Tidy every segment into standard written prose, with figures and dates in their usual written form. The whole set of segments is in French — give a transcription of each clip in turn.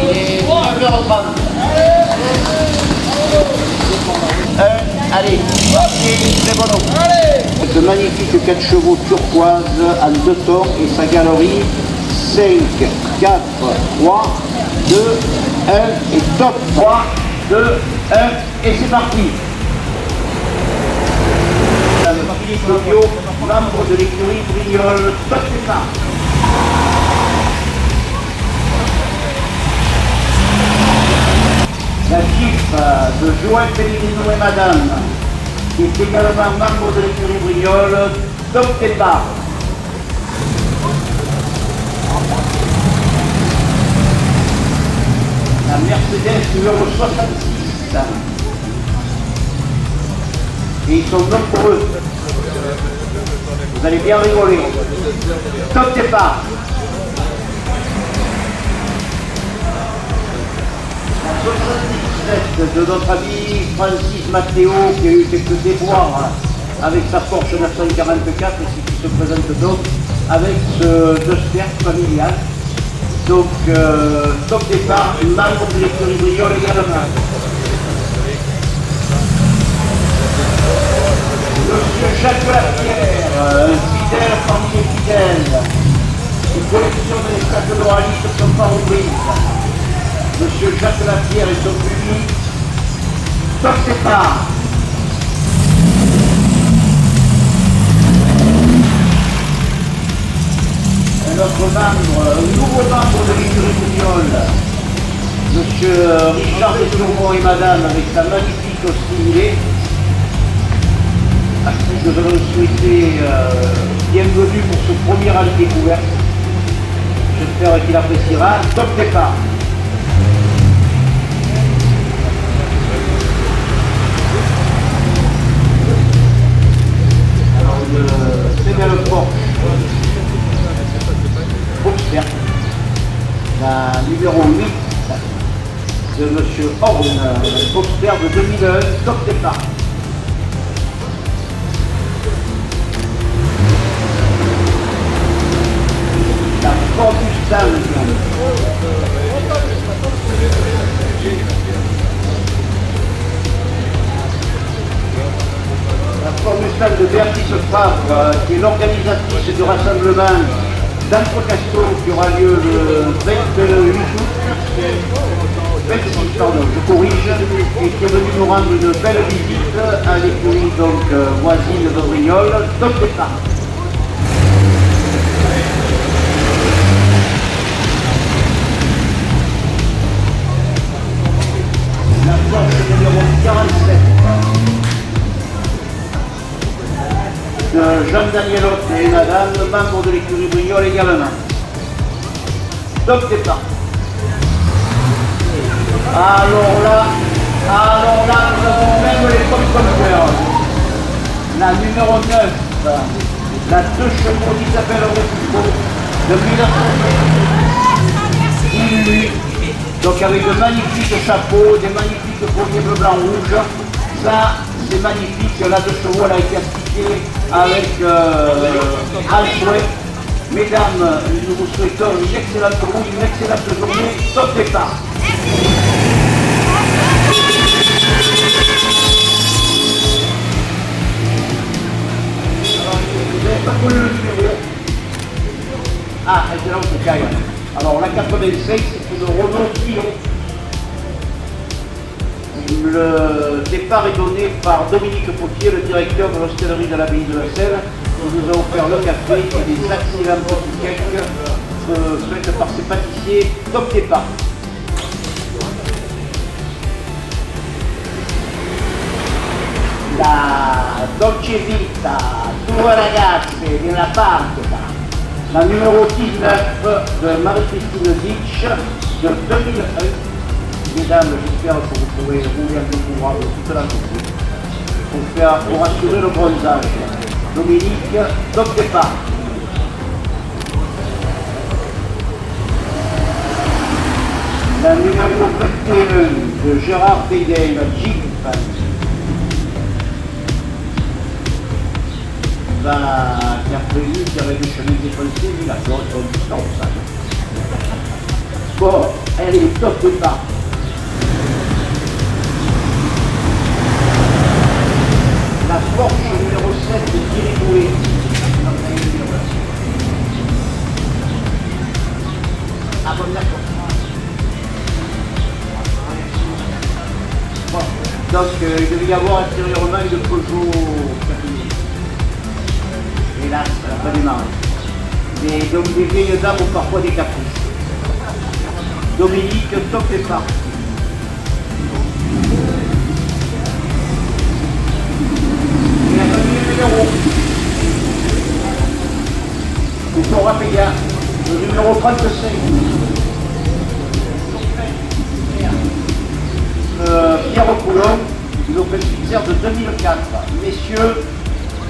est 9h30. Allez, c'est bon. De magnifiques 4 chevaux turquoise en 2 tons et sa galerie 5, 4, 3, 2, 1 et top. 3, 2, 1 et c'est parti. Philippe Lobio, membre de l'écurie Brignoles, top départ. La Jeep de Joël Pellegrino et Madame, qui est également membre de l'écurie Brignoles, top départ. La Mercedes numéro 66. Et ils sont nombreux. Vous allez bien rigoler. Top départ. La 77 de notre ami Francis Matteo qui a eu quelques déboires avec sa Porsche 944 et qui se présente donc avec ce Duster familial. Donc top départ, membre de l'écurie Brignoles également. Monsieur Jacques Lapierre, un fidèle parmi les fidèles, qui collectionne les sacs d'oralistes qui sont pas reprises. Monsieur Jacques Lapierre et son public, top départ. Un autre membre, un nouveau membre de l'écurie Brignoles, Monsieur Richard Destourmont et Madame avec sa magnifique stimulée. À qui nous allons souhaiter bienvenue pour ce premier rallye découverte. J'espère qu'il appréciera. Top départ. Alors une belle Porsche Boxster, la numéro 8 de Monsieur Horn, Boxster de 2001, top départ. Ford Mustang. La Ford Mustang de Béatrice Favre, qui est l'organisatrice du rassemblement d'Entrecasteaux qui aura lieu le 28 août, 26 pardon, je corrige, et qui est venu nous rendre une belle visite à l'écurie donc voisine de Brignoles, top départ. Numéro 47 de Jean-Daniel Hôte et Madame, membre de l'écurie Brignoles également. Top départ. Alors là, nous avons même les top-compteurs. La numéro 9, la 2 chevaux d'Isabelle Rousseau de 1918. Donc avec de magnifiques chapeaux, des magnifiques colliers bleu, blanc, rouge. Ça, c'est magnifique. La 2 chevaux, elle a été appliquée avec grand souhait. Mesdames, nous vous souhaitons une excellente route, une excellente journée. Top départ. Vous n'avez pas connu le numéro? Ah, c'est là où c'est carré. Alors la 86, c'est une Renault Clio. Le départ est donné par Dominique Potier, le directeur de l'hostellerie de l'abbaye de la Selle, qui nous a offert le café et des excellents petits cakes faites par ses pâtissiers. Top départ. La Dolce Vita, due ragazze della Partita. La numéro 19 de Marie-Christine Ditch de 2001. Mesdames, j'espère que vous pourrez rouler un peu courant toute la journée pour assurer le bronzage. Dominique, top départ. La numéro 21 de Gérard Pédel, Jeep. Qui a prévu qu'il y avait des chemins défoncés, mais la chose, on dit ça. Bon. Elle est top départ. La Porsche numéro 7 de Thierry Bouet. Ah bon, d'accord. Bon, donc il devait y avoir intérieurement une Peugeot 4000. Hélas, ça n'a pas démarré. Mais donc des vieilles dames ont parfois des caprices. Dominique, top départ. Il a connu le numéro. Il faut rappeler le numéro 35. Pierre Coulon, l'Open Fixer de 2004. Messieurs,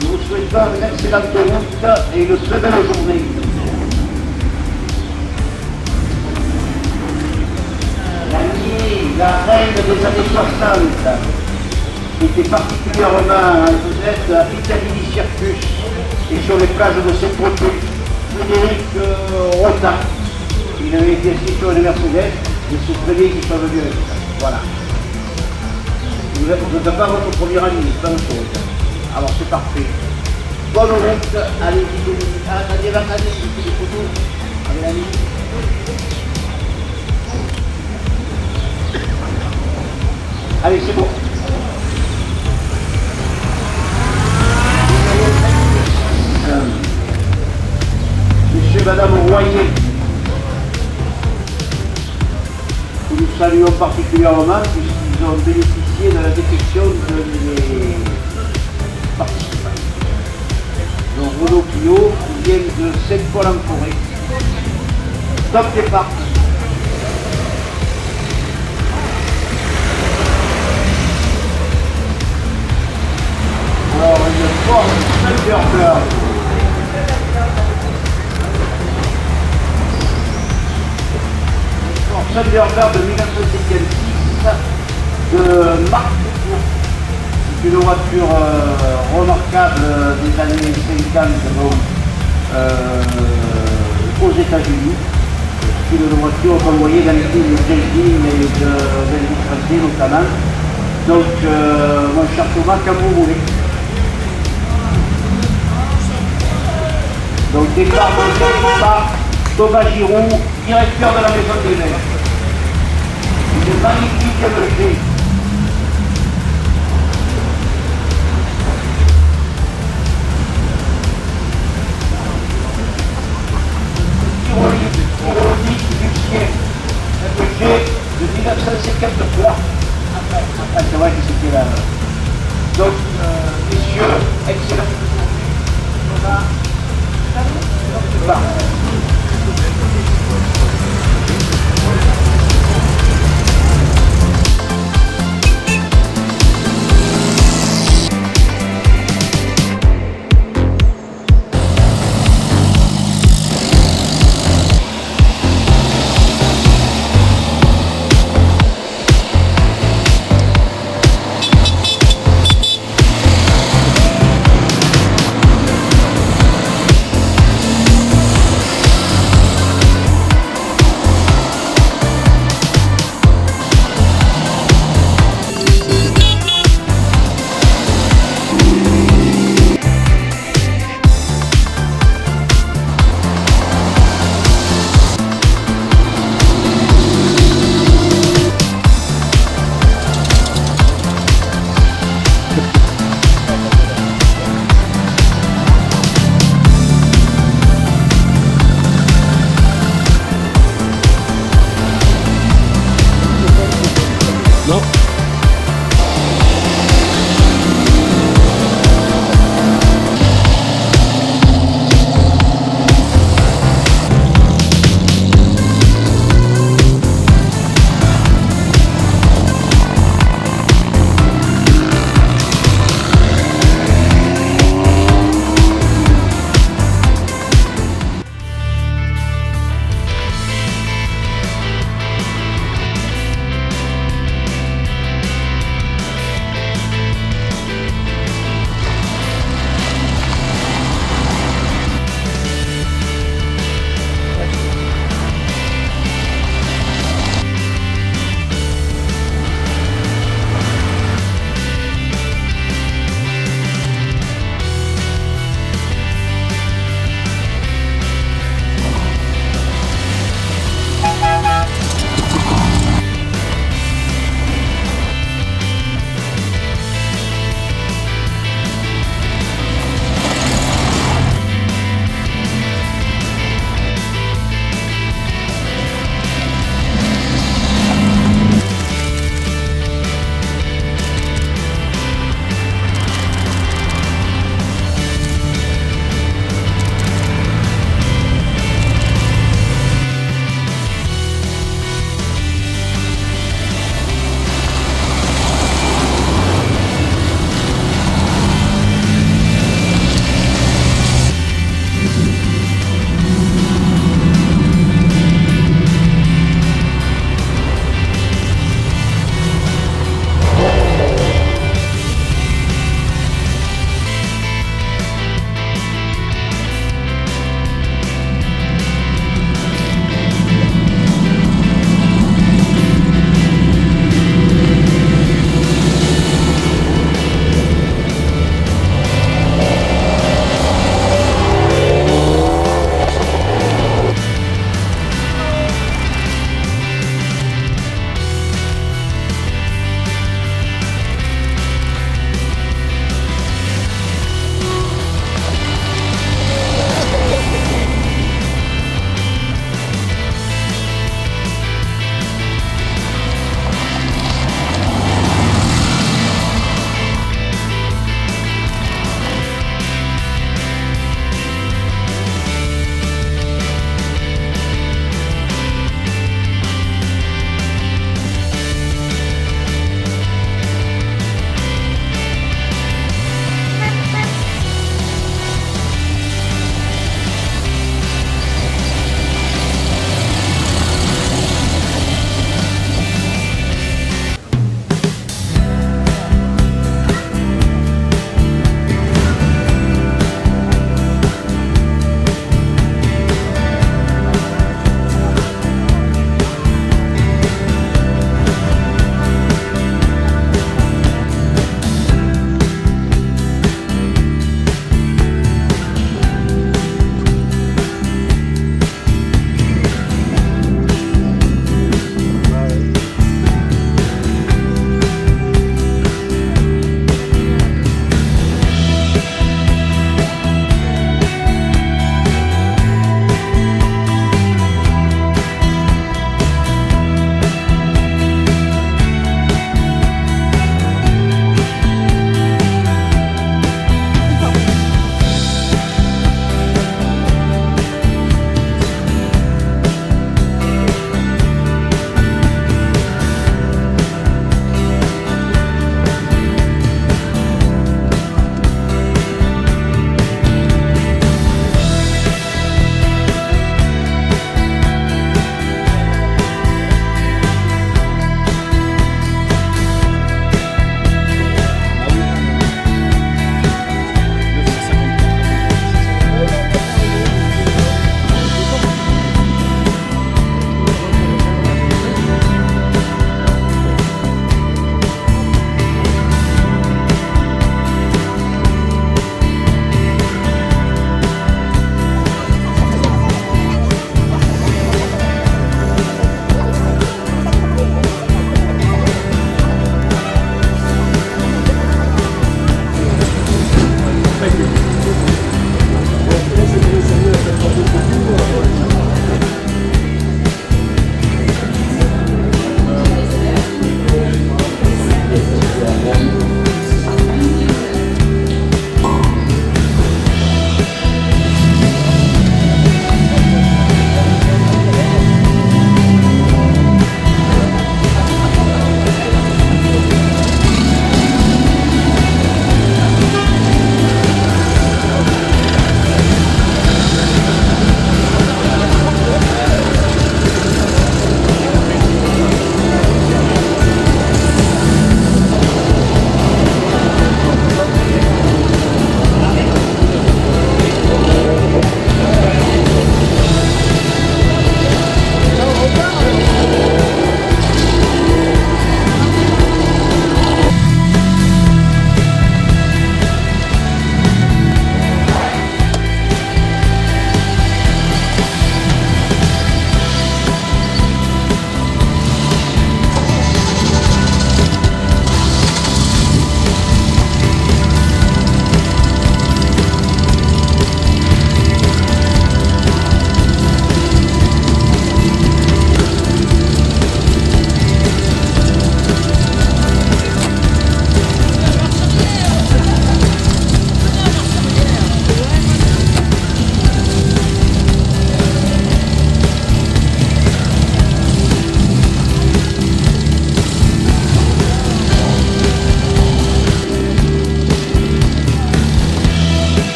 nous vous souhaitons une excellente route et une très belle journée. La reine des années 60, qui était particulièrement vedette à Italie Circus et sur les plages de Saint-Tropez, Frédéric Rota. Il avait été assis sur les Mercedes et c'est très bien qu'ils soient venus avec ça. Voilà. Vous n'êtes pas votre première année, c'est pas une chose. Alors c'est parfait. Bonne route, allez-y, Dominique. Allez, des photos. Allez, allez. Allez, c'est bon. Monsieur et Madame Royer, nous saluons particulièrement puisqu'ils ont bénéficié de la détection des participants. Donc Renault Clio vient de Saint-Paul-en-Forêt. Top départ. Alors une Ford Thunderbird. Thunderbird de 1956 de Marc Dufour. C'est une voiture remarquable des années 50 donc, aux États-Unis. C'est une voiture qu'on voyait dans les films de James Dean et d'Elvis Presley notamment. Donc mon cher Thomas, comme vous voulez. Donc départ par Thomas Giroud, directeur de la Maison des Mers. Une magnifique MG. Ironique du ciel. MG de 1953. Après, c'est vrai que c'était là. Donc, messieurs, excellent.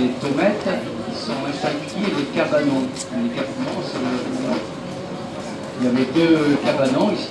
les tomates qui sont installés et des cabanons. Les cabanons, il y avait 2 cabanons ici.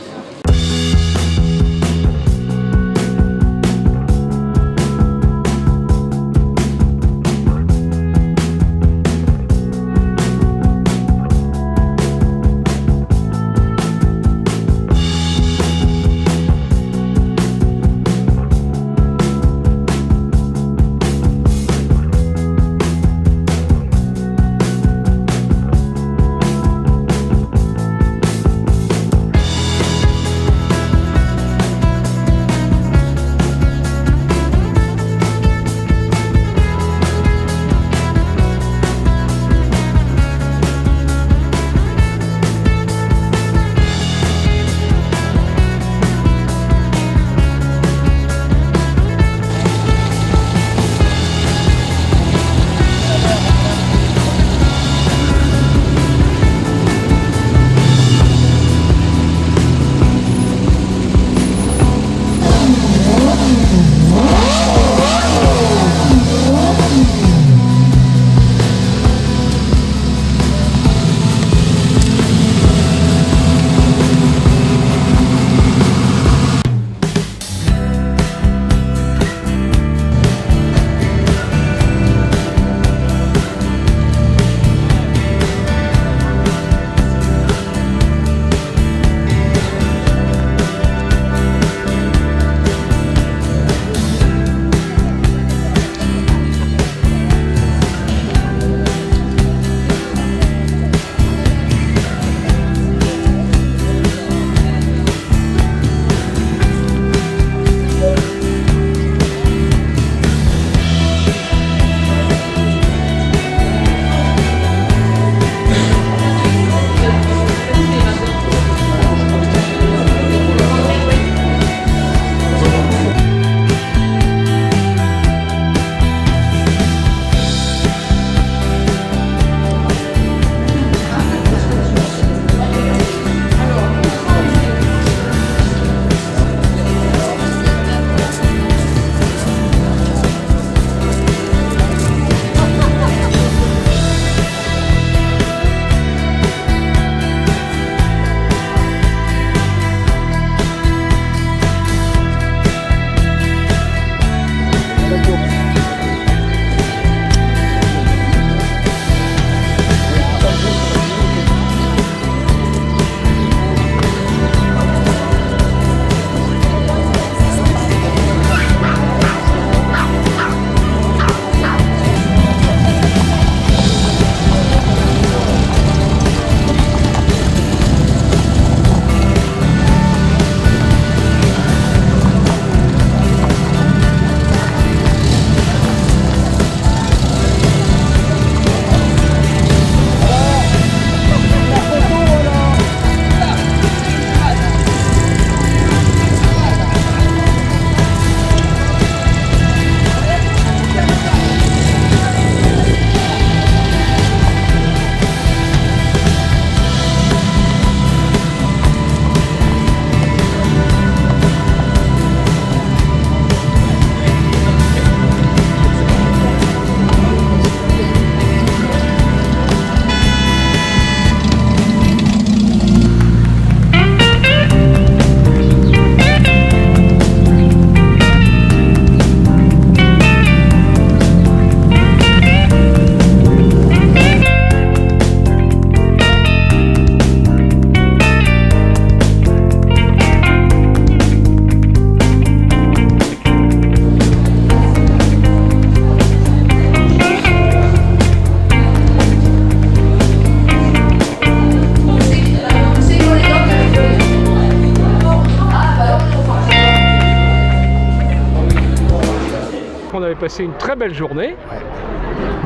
On avait passé une très belle journée.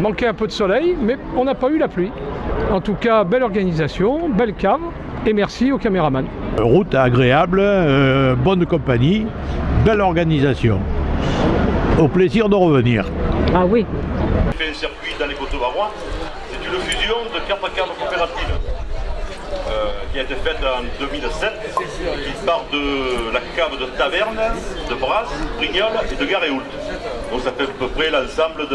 Manquait un peu de soleil, mais on n'a pas eu la pluie. En tout cas, belle organisation, belle cave, et merci au caméraman. Route agréable, bonne compagnie, belle organisation. Au plaisir de revenir. Ah oui. On fait un circuit dans les Coteaux Barois. C'est une fusion de 4 caves coopératives qui a été faite en 2007, qui part de la cave de Taverne, de Brasse, Brignoles et de Garéoult. Donc ça fait à peu près l'ensemble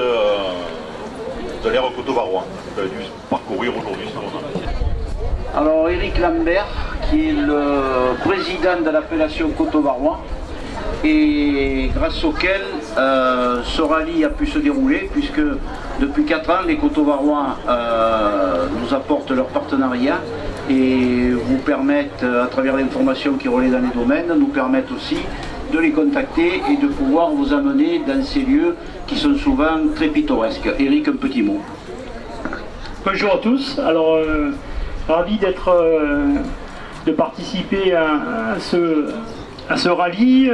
de l'ère Coteau-Varois. Vous avez dû parcourir aujourd'hui ce moment. Alors Éric Lambert, qui est le président de l'appellation Coteau-Varois, et grâce auquel ce rallye a pu se dérouler, puisque depuis 4 ans, les Coteau-Varois nous apportent leur partenariat et vous permettent, à travers l'information qui relaie dans les domaines, nous permettent aussi de les contacter et de pouvoir vous amener dans ces lieux qui sont souvent très pittoresques. Éric, un petit mot. Bonjour à tous. Alors, ravi de participer à ce rallye,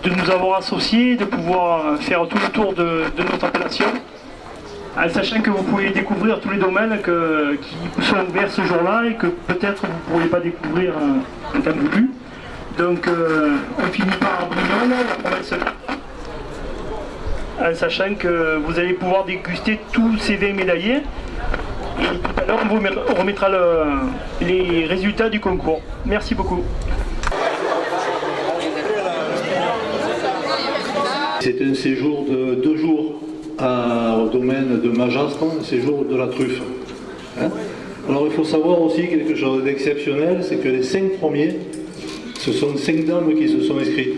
de nous avoir associés, de pouvoir faire tout le tour de notre appellation, en sachant que vous pouvez découvrir tous les domaines qui sont ouverts ce jour-là et que peut-être vous ne pourriez pas découvrir en temps voulu. Donc on finit par Brignon, la province, en sachant que vous allez pouvoir déguster tous ces vins médaillés. Et tout à l'heure, on remettra les résultats du concours. Merci beaucoup. C'est un séjour de 2 jours au domaine de Majastre, un séjour de la truffe. Alors il faut savoir aussi quelque chose d'exceptionnel, c'est que les 5 premiers, ce sont 5 dames qui se sont inscrites.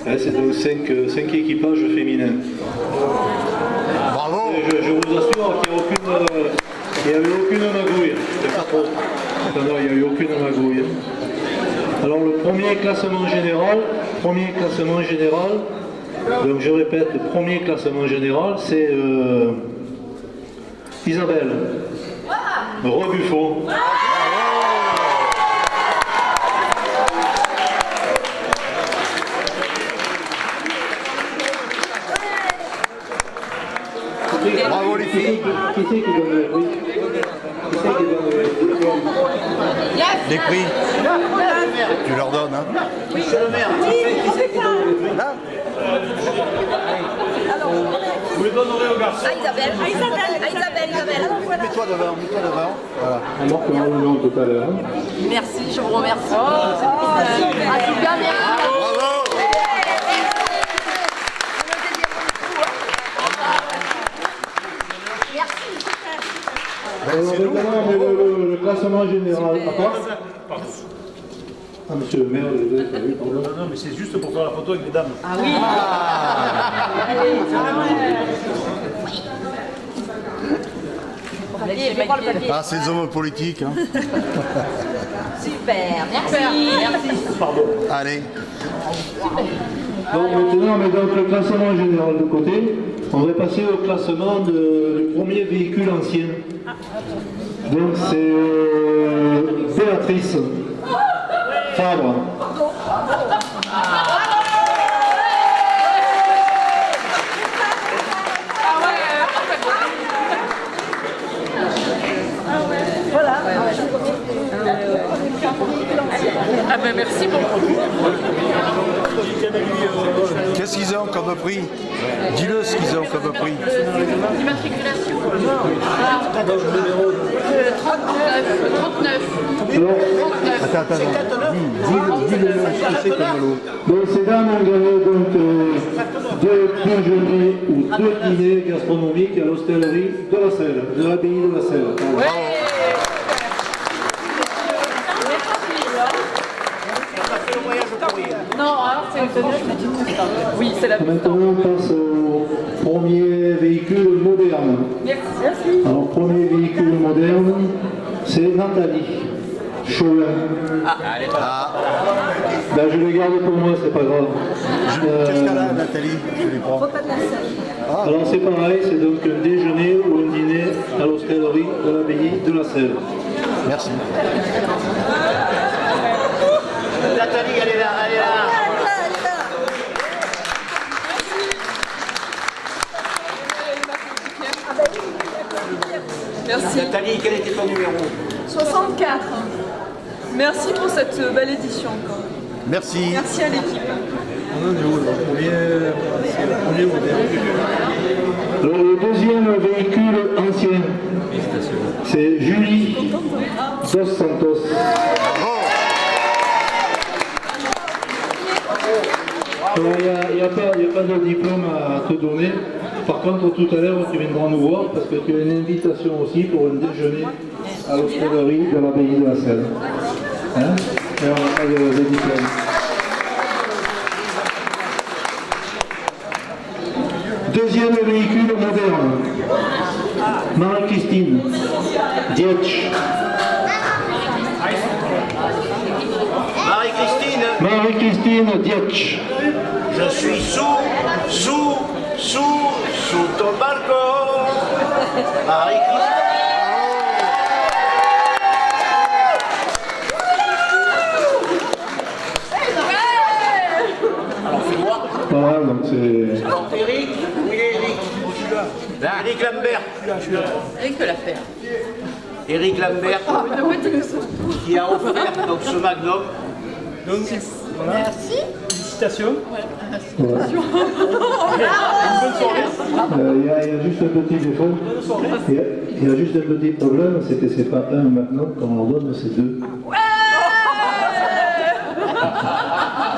C'est donc 5 équipages féminins. Bravo! Je vous assure qu'il n'y a eu aucune magouille. Non, il n'y a eu aucune magouille. Alors le premier classement général, donc je répète, le premier classement général, c'est Isabelle Rebuffon. Bravo les filles! Qui c'est qui donne le prix? Les prix? Tu leur donnes, hein? Monsieur le maire, qui c'est qui donne le prix? Là? Vous les donnerez aux garçons. Isabelle. Mets-toi devant, Voilà. On marquera le nom tout à l'heure. Merci, je vous remercie. En tout cas, merci. Bravo! Alors maintenant, on met le classement général. À quoi? Ah, monsieur le maire, oui, pardon. Non, mais c'est juste pour faire la photo avec les dames. Ah oui. Ah, c'est les hommes politiques, hein. Super, merci. Allez. Donc maintenant, on met donc le classement général de côté. On va passer au classement du premier véhicule ancien. Donc c'est Béatrice Fabre. Ah ben merci beaucoup. Qu'est-ce qu'ils ont comme prix? Dis-le ce qu'ils ont comme prix. L'immatriculation. 39. Attends. Dis-le ce que c'est comme lot. Donc ces dames ont gagné donc 2 déjeuners ou 2 dîners gastronomiques à l'hostellerie de la Selle, de l'abbaye de la Selle. Non, c'est oui, c'est la Maintenant on passe au premier véhicule moderne. Merci. Alors premier véhicule moderne, c'est Nathalie Chauvin. Ben, je les garde pour moi, c'est pas grave. Qu'est-ce qu'elle a, Nathalie? Je les prends. Alors c'est pareil, c'est donc un déjeuner ou un dîner à l'hostellerie de l'abbaye de la Selle. Merci. Nathalie, elle est là, elle est là. Merci. Nathalie, quel était ton numéro? 64. Merci pour cette belle édition encore. Merci. Merci à l'équipe. Alors, le deuxième véhicule ancien, c'est Julie Dos Santos. Alors, il n'y a pas de diplôme à te donner. Par contre, tout à l'heure, tu viendras nous voir parce que tu as une invitation aussi pour un déjeuner à l'hostellerie de l'abbaye de la Seine. Hein? Et on n'a pas de diplôme. Deuxième véhicule moderne. Marie-Christine Dietsch. Marie-Christine Dietsch. Je suis sous ton balcon. Marie-Christine. Alors fais-moi. Voilà, donc c'est... Alors Eric, où est Eric? Eric Lambert. Eric peut la faire. Eric Lambert qui a offert donc ce magnum. Donc, voilà. Merci. Félicitations. Voilà. Bonne soirée. Il y a juste un petit défaut. Il y a juste un petit problème, c'est que c'est pas un maintenant, quand on leur donne, c'est deux.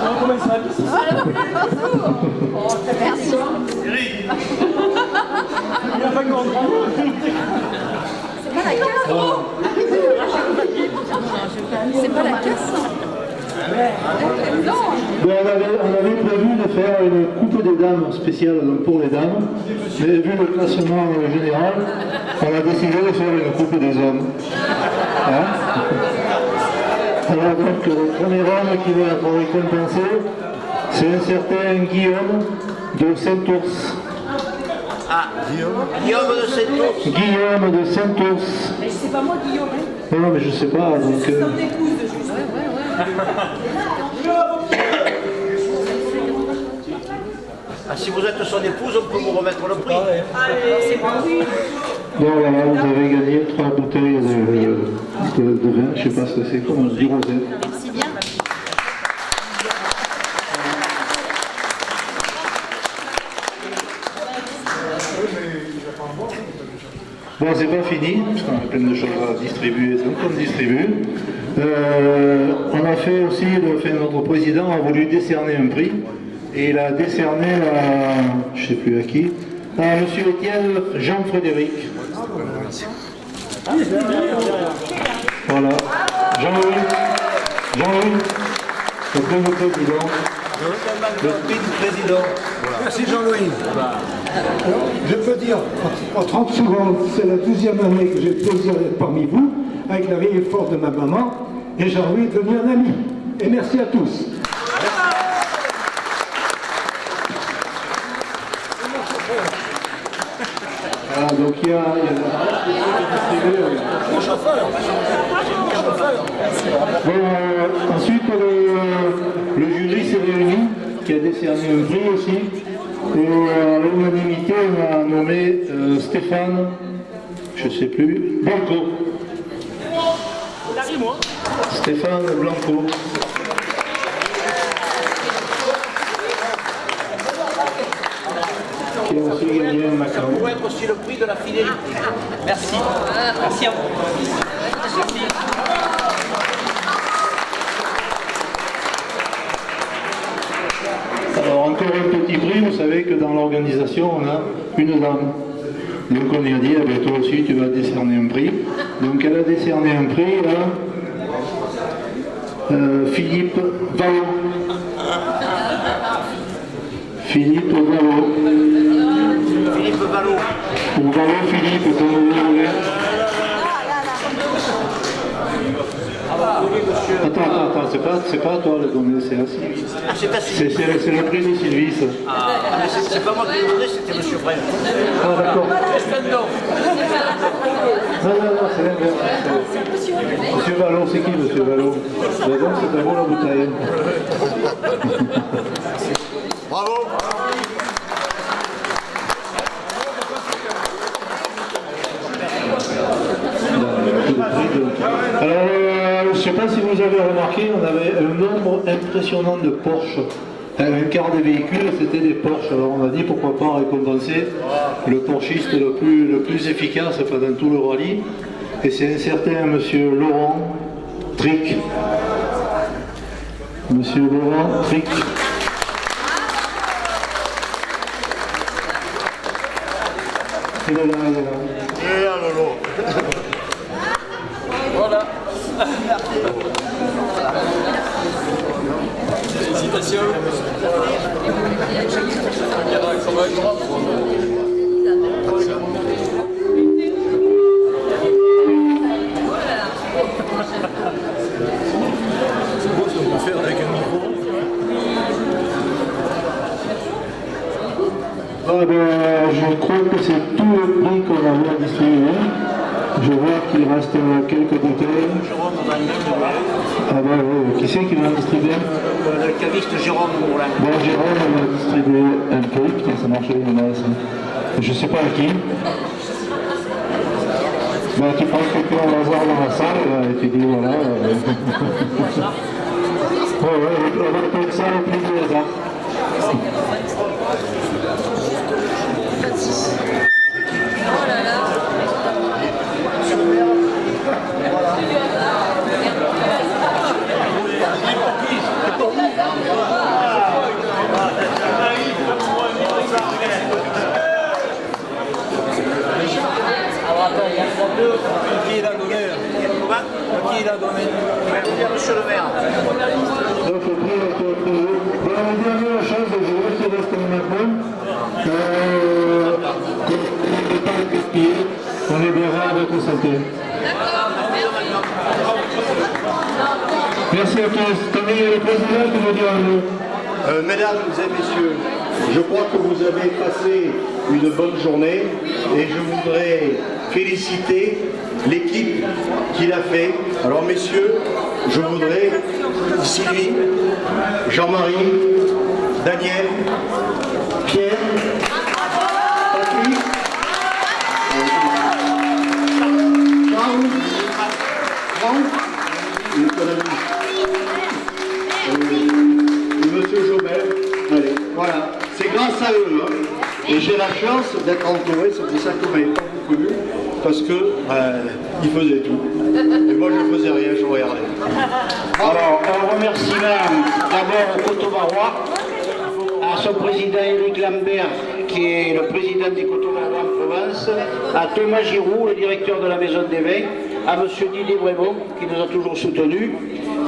On commence à Merci. Il y a pas grand. C'est pas la casse. C'est pas la casse. Non. Bon, on avait prévu de faire une coupe des dames spéciale donc pour les dames, mais vu le classement général, on a décidé de faire une coupe des hommes. Hein? Alors donc le premier homme qui va être récompensé, c'est un certain Guillaume de Saint-Ours. Ah, Guillaume de Saint-Ours. Guillaume de Saint-Ours. Mais c'est pas moi Guillaume. Non, mais je sais pas, donc... C'est son épouse de juste. Ah, si vous êtes son épouse, on peut vous remettre le prix. C'est pas oui. Bon, voilà, vous avez gagné 3 bouteilles de vin, je sais pas ce que c'est, comment on dit, rosé. Merci bien. Bon, c'est pas fini, parce qu'on a plein de choses à distribuer, donc on distribue. On a fait aussi, notre président a voulu décerner un prix, et il a décerné à, je sais plus à qui, à M. Étienne Jean-Frédéric. Voilà, Jean-Louis, le prix du président. Le prix du président. Merci Jean-Louis. Je peux dire, en 30 secondes, c'est la 12e année que j'ai le plaisir d'être parmi vous, avec la vieille force de ma maman, et Jean-Louis est devenu un ami. Et merci à tous. Voilà, donc il y a bon, ensuite, le jury s'est réuni, qui a décerné un prix aussi. Et à l'unanimité, on a nommé Stéphane, je ne sais plus, Blanco. Stéphane Blanco. Qui a aussi gagné un Ça macaron. pourrait être aussi le prix de la fidélité. Merci. Merci à vous. Merci. Alors encore un petit prix, vous savez que dans l'organisation on a une dame. Donc on lui a dit, eh bien, toi aussi tu vas décerner un prix. Donc elle a décerné un prix à Philippe Vallot. Philippe Vallot. Philippe Vallot. Ou Vallot Philippe, comme vous voulez. Attends, c'est pas à toi le donner, c'est à Sylvie. Ah, c'est à Sylvie. C'est le prix de Sylvie, ça. Ah, mais c'est pas moi qui l'ai donné, c'était monsieur Brel. Ah d'accord. Non, c'est l'inverse. Monsieur Vallot, c'est qui monsieur Vallot? Mais donc c'est à vous la bouteille. Bravo. Alors, je ne sais pas si vous avez remarqué, on avait un nombre impressionnant de Porsche. Un quart des véhicules, c'était des Porsche. Alors on a dit pourquoi pas récompenser le Porschiste le plus efficace pendant tout le rallye. Et c'est un certain monsieur Laurent Tric. Monsieur Laurent Tric. Il est là, il est là. Il est là, Lolo. Voilà. Félicitations. Je crois que c'est tout le prix qu'on va avoir distribué. Je vois qu'il reste quelques bouteilles. Ah ben oui, qui c'est qui va distribuer? Le caviste Jérôme Moulin. Bon, Jérôme va distribuer un prix. Putain, ça marche bien, ça. Je sais pas à qui. Ben, tu prends quelqu'un au hasard dans la salle et tu dis voilà. Ouais, on va appeler ça le prix du hasard. Qui l'a donné? Qui l'a donné? Monsieur le maire. Donc, le prix a été obtenu. Voilà, la dernière chose, je vois qu'il reste maintenant. Qu'on ne pas le gaspiller, on est bien rare à votre santé. Merci à tous. Tenez, le président qui veut dire un mot. Mesdames et messieurs, je crois que vous avez passé une bonne journée et je voudrais féliciter l'équipe qui l'a fait. Alors messieurs, je voudrais Sylvie, Jean-Marie, Daniel, Pierre, Patrick, Charles, Franck, Monsieur Jobert. Allez, voilà. C'est grâce à eux. Hein. Et j'ai la chance d'être entouré, c'est pour ça que vous ne m'avez pas beaucoup vu, parce que ils faisaient tout. Et moi je ne faisais rien, je regardais. Alors, un remerciement d'abord au Coteau-Barois, à son président Éric Lambert, qui est le président des Coteau-Barois en Provence, à Thomas Giroux, le directeur de la Maison des Vins, à M. Didier Brémont, qui nous a toujours soutenus,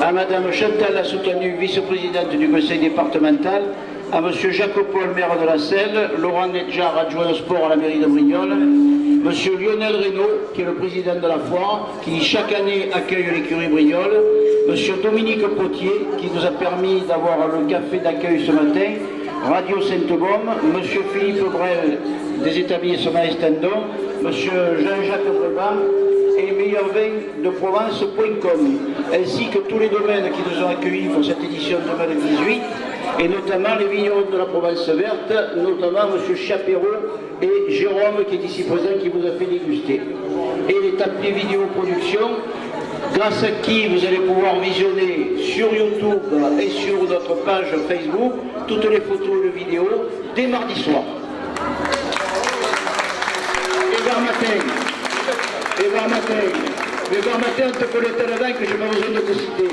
à Mme Chantal la soutenue, vice-présidente du conseil départemental, à M. Jacques Paul, maire de la Selle, Laurent Nedjar, adjoint au sport à la mairie de Brignoles, M. Lionel Reynaud, qui est le président de la foire, qui chaque année accueille l'écurie Brignoles, M. Dominique Potier, qui nous a permis d'avoir le café d'accueil ce matin, Radio Sainte-Baume, M. Philippe Brel des établissements Estendon, M. Jean-Jacques Bréban et meilleurvin-de-provence.com, ainsi que tous les domaines qui nous ont accueillis pour cette édition 2018, et notamment les vignerons de la Provence verte, notamment M. Chapéreau et Jérôme qui est ici présent, qui vous a fait déguster. Et les tapis vidéo production, grâce à qui vous allez pouvoir visionner sur YouTube et sur notre page Facebook toutes les photos et les vidéos dès mardi soir. Et vers matin, on te connaît tellement que je n'ai pas besoin de te citer.